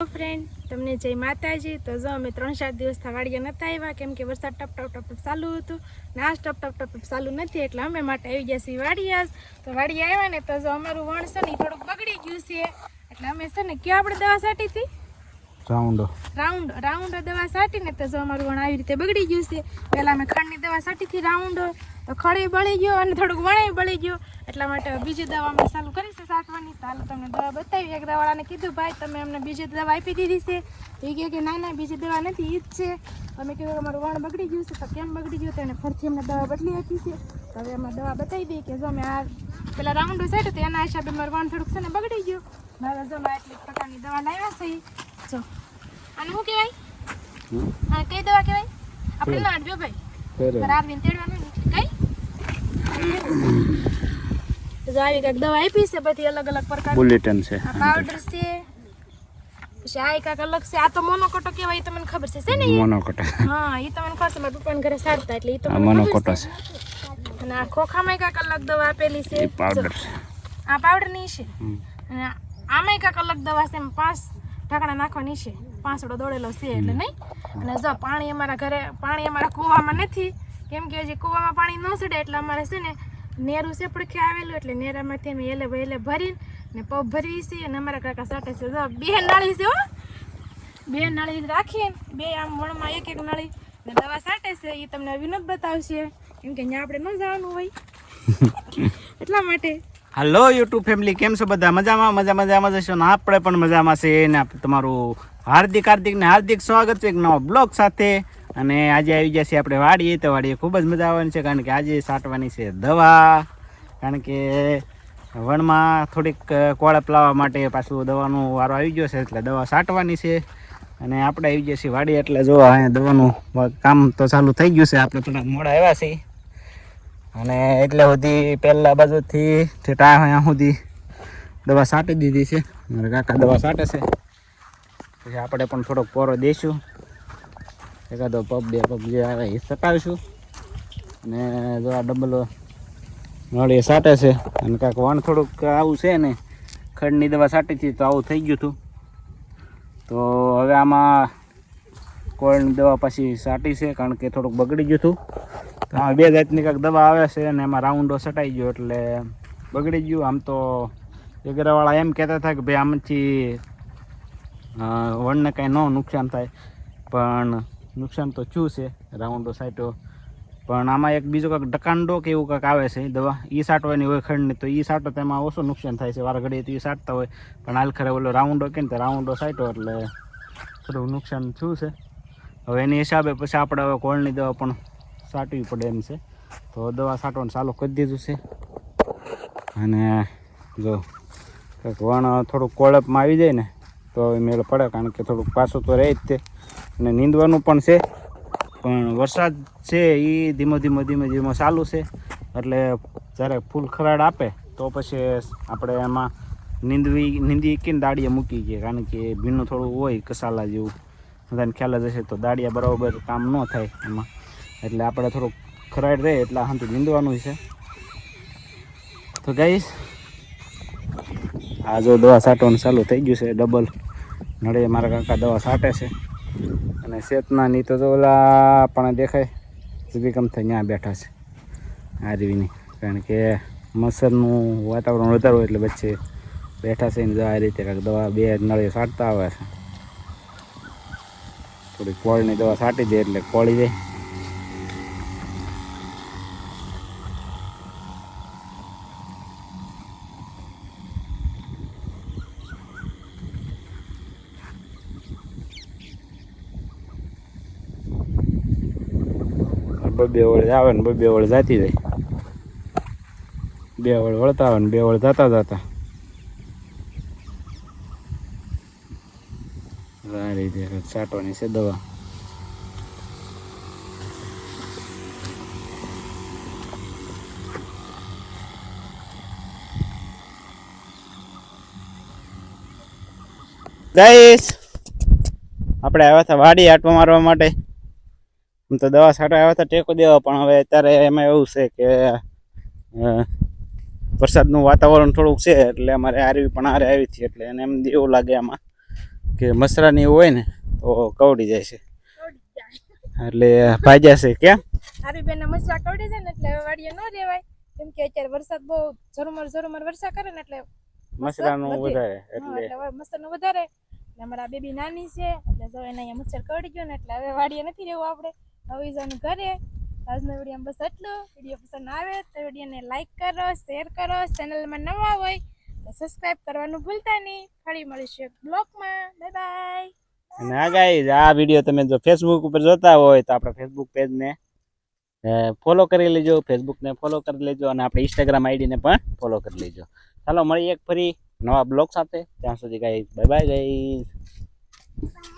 Friend तमने जय माताजी। तो जो अमे 3-4 दिवस वाड़िया नता आव्या केम के वरसाद टप टप टप टप चालू हतुं ने आज टप टप टप टप चालू नथी એટલે અમે માટે આવી ગયા છીએ વાડીયા। તો વાડીયા આવ્યા ને તો જો અમારું વણ છે ને થોડુંક બગડી ગયું છે એટલે અમે છે ને કે આપણે દવા છાંટી હતી રાઉન્ડ દવા છાંટી ને તો જો અમારું વણ આવી રીતે બગડી ગયું છે। પહેલા અમે ખડની દવા છાંટી હતી રાઉન્ડ તો ખડે બળી ગયો અને થોડુંક વણે બળી ગયો એટલા માટે બીજી દવા અમે ચાલુ કરી છે છાંટવાની। તો હાલ તમને દવા બતાવી। એક દવાવાળાને કીધું ભાઈ તમે અમને બીજી દવા આપી દીધી છે તો એ કહે ના ના બીજી દવા નથી ઈ જ છે। અમે કીધું અમારું વણ બગડી ગયું છે તો કેમ બગડી ગયું તો એને ફરીથી અમને દવા બદલી આપી છે। તો હવે અમે દવા બતાવી દઈએ કે જો અમે આ પેલા રાઉન્ડ સાઈડ તો એના હિસાબે મારું વણ થોડુંક છે ને બગડી ગયું। હવે જો અમે આટલી પ્રકારની દવા લાવ્યા છે જો આને શું કહેવાય આ કઈ દવા કહેવાય આપણે ના જો ભાઈ રારવીને તેડવાનું કઈ જો આવી કાંઈક દવા આપી છે બધી અલગ અલગ પ્રકાર બુલેટિન છે પાવડર છે પછી આ કાંઈક અલગ છે આ તો મોનોકોટો કહેવાય તમને ખબર છે ને મોનોકોટો હા એ તમને ખબર છે મારા પપ્પાના ઘરે સારતા એટલે એ તો મોનોકોટો છે અને આ ખોખામાં કાંઈક અલગ દવા આપેલી છે પાવડર છે આ પાવડર ની છે અને આમાંય કાંઈક અલગ દવા છે 5 ઢાંકણા નાખવાની છે 5 દોડેલો છે એટલે નહીં। અને જો પાણી અમારા કૂવામાં નથી કેમ કે હજી કૂવામાં પાણી ન ચડે એટલે અમારે છે ને નેરું છે પડખે આવેલું એટલે નેરામાંથી અમે એલે ભરીને ને પગ ભરવી છે અને અમારા કાકા સાટે છે જો 2 નાળી છે હો 2 નાળી રાખીને 2 આમ વણમાં એક નાળી ને દવા સાટે છે એ તમને વિનોદ બતાવશે કેમ કે ત્યાં આપણે ન જવાનું હોય એટલા માટે। હેલો યુટ્યુબ ફેમિલી કેમ છો બધા મજામાં જશો ને આપણે પણ મજામાં છે ને તમારું હાર્દિક સ્વાગત છે એક નવા બ્લોગ સાથે। અને આજે આવી ગયા છીએ આપણે વાડીએ તો વાડીએ ખૂબ જ મજા આવવાની છે કારણ કે આજે છાંટવાની છે દવા કારણ કે વણમાં થોડીક કોળપ લાવવા માટે પાછું દવાનો વારો આવી ગયો છે એટલે દવા છાંટવાની છે। અને આપણે આવી ગયા છીએ વાડીએ એટલે જો અહીંયા દવાનું કામ તો ચાલુ થઈ ગયું છે આપણે થોડા મોડા આવ્યા છીએ અને એટલે સુધી પહેલા બાજુથી ઠેઠા અહીંયા સુધી દવા છાંટી દીધી છે મારા કાકા દવા છાંટે છે પછી આપણે પણ થોડોક પોરો દઈશું એકાદો પગ 2 પગ જે આવે એ છટાવીશું અને જો આ ડબલ નળી છાંટે છે અને કાંઈક વણ થોડુંક આવું છે ને ખડની દવા છાંટી હતી તો આવું થઈ ગયું હતું તો હવે આમાં કોળની દવા પાછી છાંટી છે કારણ કે થોડુંક બગડી ગયું હતું તો આમાં 2 જાતની કાંઈક દવા આવે છે અને એમાં રાઉન્ડો છટાઈ ગયો એટલે બગડી ગયું। આમ તો એગરાવાળા એમ કહેતા હતા કે ભાઈ આમાંથી વણને કાંઈ ન નુકસાન થાય પણ નુકસાન તો થયું છે રાઉન્ડો સાઈટો પણ આમાં એક બીજો કાંઈક ડકાંડો કે એવું કાંઈક આવે છે દવા એ છાંટવાની હોય ખડની તો એ છાંટો તો એમાં ઓછું નુકસાન થાય છે વાર ઘડીએ તો એ છાંટતા હોય પણ હાલ ખરે ઓલો રાઉન્ડો કે ને તો રાઉન્ડો છાંટો એટલે થોડું નુકસાન થયું છે। હવે એની હિસાબે પછી આપણે હવે કોળની દવા પણ છાંટવી પડે એમ છે તો દવા છાંટવાનું ચાલુ કરી દીધું છે। અને જો કંઈક વણ થોડુંક કોળપમાં આવી જાય ને તો હવે મેળ પડે કારણ કે થોડુંક પાછું તો રહે જ તે અને નીંદવાનું પણ છે પણ વરસાદ છે એ ધીમો ચાલુ છે એટલે જ્યારે ફૂલ ખરાડ આપે તો પછી આપણે એમાં નીંદી કીને દાળિયા મૂકી ગયા કારણ કે ભીનું થોડું હોય કસાલા જેવું બધાને ખ્યાલ જ હશે તો દાળિયા બરાબર કામ ન થાય એમાં એટલે આપણે થોડુંક ખરાડ રહે એટલે આથી નીંદવાનું છે। તો ગાઈસ આ જો દવા છાંટવાનું ચાલુ થઈ ગયું છે ડબલ નળે મારા કાકા દવા છાંટે છે અને શેતના ની તો ઓલા પણ દેખાય સુધી કમ થાય ત્યાં બેઠા છે આરવીની કારણ કે મચ્છરનું વાતાવરણ વધારે હોય એટલે વચ્ચે બેઠા છે ને આ રીતે કાંઈક દવા 2 નળે છાંટતા આવે છે થોડી કોળની દવા છાંટી દે એટલે કોળી જાય। બે વળ આવે ને 2 વળ જતી જાય 2 વળ વળતા આવે ને 2 વળ જતા આ રીતે છાંટવાની છે દવા। ગાઈસ આપણે આવ્યા હતા વાડી આટો મારવા માટે આમ તો દવા છાંટવા આવ્યા હતા ટેકો દેવા પણ હવે અત્યારે એમાં એવું છે કે વરસાદનું વાતાવરણ થોડુંક છે એટલે અમારે આરવી પણ હારે આવી હતી એટલે એને એમ એવું લાગે આમાં કે મસરાની એવું હોય ને તો કવડી જાય છે એટલે ભાજ્યા છે કેમ હારી બેન મસરા કવડી જાય ને એટલે હવે વાડીએ ન રહેવાય કેમ કે અત્યારે વરસાદ બહુ ઝરમર વરસાદ કરે ને એટલે મસરાનું વધારે એટલે હવે મચ્છરનું વધારે ને અમારા બેબી નાની છે એટલે જો એને અહીંયા મચ્છર કરડી ગયો ને એટલે હવે વાડીએ નથી રહેવું આપણે હવે જવાનું ઘરે આજનો વિડીયો બસ એટલું વિડીયો પસંદ આવે તો વિડીયોને લાઈક કરો શેર કરો ચેનલમાં નવા હોય તો સબસ્ક્રાઇબ કરવાનું ભૂલતા નહીં ફરી મળીશું બ્લોગમાં બાય બાય અને આ ગાઈઝ આ વિડીયો તમે જો ફેસબુક ઉપર જોતા હોય તો આપણા ફેસબુક પેજને ફોલો કરી લેજો ફેસબુકને ફોલો કરી લેજો અને આપણે ઇન્સ્ટાગ્રામ આઈડીને પણ ફોલો કરી લેજો ચાલો મળીએ એક ફરી નવા બ્લોગ સાથે ત્યાં સુધી ગાઈઝ બાય બાય ગાઈઝ